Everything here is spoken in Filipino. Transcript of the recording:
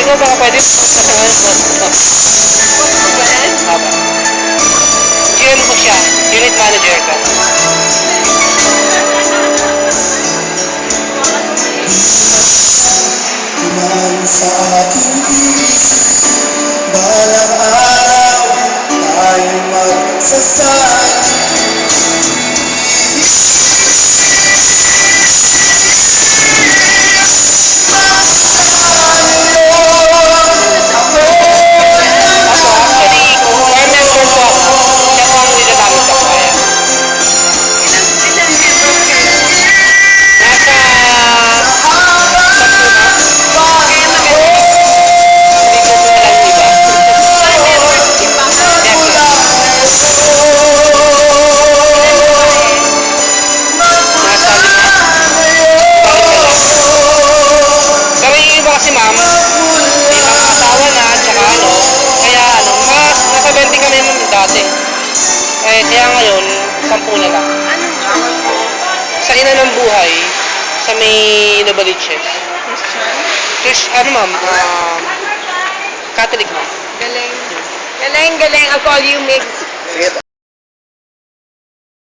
mo baka pwede pasasahan boss ko to. Opo. GM ko siya. Unit manager ko. Dumaan sa aking piling, balang araw tayo magsasali. Actually, kung may member po ako, siya po ang nilalaman sa kwaya. Nasa 10 na. Hindi ko po alam iba. Nasa 5. Pero yung iba kasi ma'am, may mga asawa na, tsaka ano, kaya ano, nasa 20 kami ma'am dati. Eh, kaya ngayon, 10 na lang. Sa ina ng buhay, sa may Novaliches. Ano ma'am, Catholic ma'am. Galing. Galing, galing. I'll call you Migs. Sige.